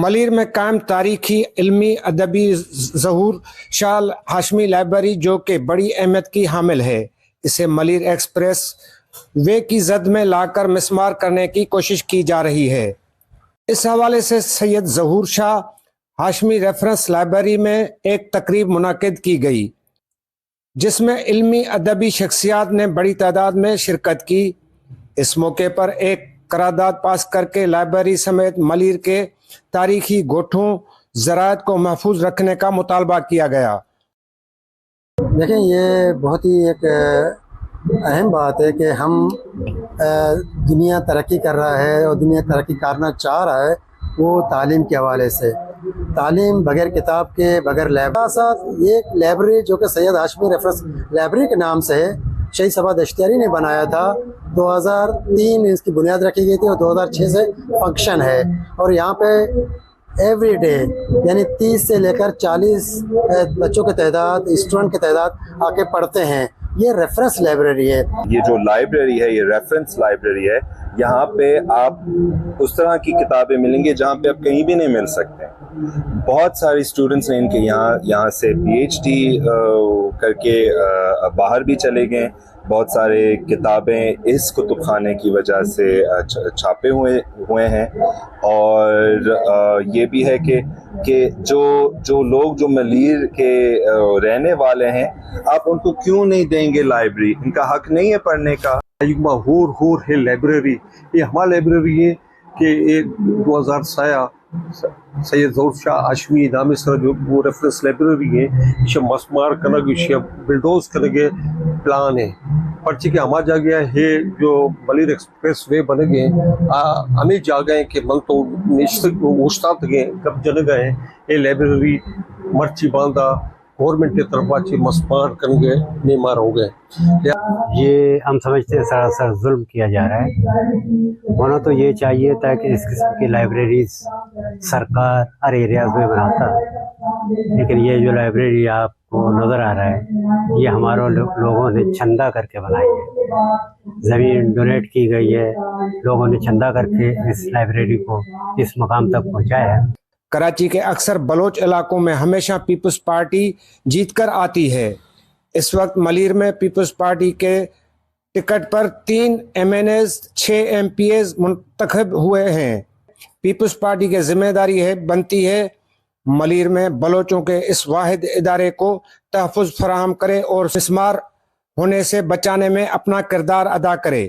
ملیر میں قائم تاریخی علمی ادبی ظہور شاہ ہاشمی لائبریری جو کہ بڑی اہمیت کی حامل ہے، اسے ملیر ایکسپریس وے کی زد میں لا کر مسمار کرنے کی کوشش کی جا رہی ہے۔ اس حوالے سے سید ظہور شاہ ہاشمی ریفرنس لائبریری میں ایک تقریب منعقد کی گئی جس میں علمی ادبی شخصیات نے بڑی تعداد میں شرکت کی۔ اس موقع پر ایک قرارداد پاس کر کے لائبریری سمیت ملیر کے تاریخی گوٹھوں زراعت کو محفوظ رکھنے کا مطالبہ کیا گیا۔ دیکھیں، یہ بہت ہی ایک اہم بات ہے کہ ہم دنیا ترقی کر رہا ہے اور دنیا ترقی کرنا چاہ رہا ہے، وہ تعلیم کے حوالے سے۔ تعلیم بغیر کتاب کے، بغیر لائبریری، یہ ایک لائبریری جو کہ سید ہاشمی ریفرنس لائبریری کے نام سے ہے، شہید صفا دشتیاری نے بنایا تھا۔ 2003 میں اس کی بنیاد رکھی گئی تھی اور 2006 سے فنکشن ہے، اور یہاں پہ ایوری ڈے یعنی 30 سے لے کر 40 بچوں کی تعداد، اسٹوڈنٹ کی تعداد آ کے پڑھتے ہیں۔ یہ ریفرنس لائبریری ہے۔ یہ جو لائبریری ہے یہ ریفرنس لائبریری ہے۔ یہاں پہ آپ اس طرح کی کتابیں ملیں گے جہاں پہ آپ کہیں بھی نہیں مل سکتے۔ بہت سارے اسٹوڈنٹس نے ان کے یہاں سے PhD کر کے باہر بھی چلے گئے۔ بہت سارے کتابیں اس کتب خانے کی وجہ سے چھاپے ہوئے ہیں، اور یہ بھی ہے کہ جو لوگ جو ملیر کے رہنے والے ہیں، آپ ان کو کیوں نہیں دیں گے لائبریری؟ ان کا حق نہیں ہے پڑھنے کا۔ ہور ہے لائبریری، یہ ہمارا لائبریری ہے کہ یہ 2000 سایہ سید ظہور شاہ ہاشمی نام سر جو وہ ریفرنس لائبریری ہے، یہ مسمار کرنے کی بلڈوز کرنے کے پلان ہے۔ پرچی کے ہمارا جا گیا ہے جو ملیر ایکسپریس وے بنے گئے، ہمیں جا گئے کہ من تو استاد گئے کب جن گئے یہ لائبریری مرچی باندھا گورنمنٹ کی طرف سے مسمار کرنے معمار ہو گئے۔ یہ ہم سمجھتے ہیں سراسر ظلم کیا جا رہا ہے۔ ہونا تو یہ چاہیے تھا کہ اس قسم کی لائبریریز سرکار ہر ایریاز میں بناتا، لیکن یہ جو لائبریری آپ کو نظر آ رہا ہے یہ ہمارے لوگوں نے چندہ کر کے بنائی ہے۔ زمین ڈونیٹ کی گئی ہے، لوگوں نے چندہ کر کے اس لائبریری کو اس مقام تک پہنچایا ہے۔ کراچی کے اکثر بلوچ علاقوں میں ہمیشہ پیپلز پارٹی جیت کر آتی ہے۔ اس وقت ملیر میں پیپلز پارٹی کے ٹکٹ پر 3 MNAs 6 MPAs منتخب ہوئے ہیں۔ پیپلز پارٹی کی ذمہ داری بنتی ہے ملیر میں بلوچوں کے اس واحد ادارے کو تحفظ فراہم کرے اور مسمار ہونے سے بچانے میں اپنا کردار ادا کرے۔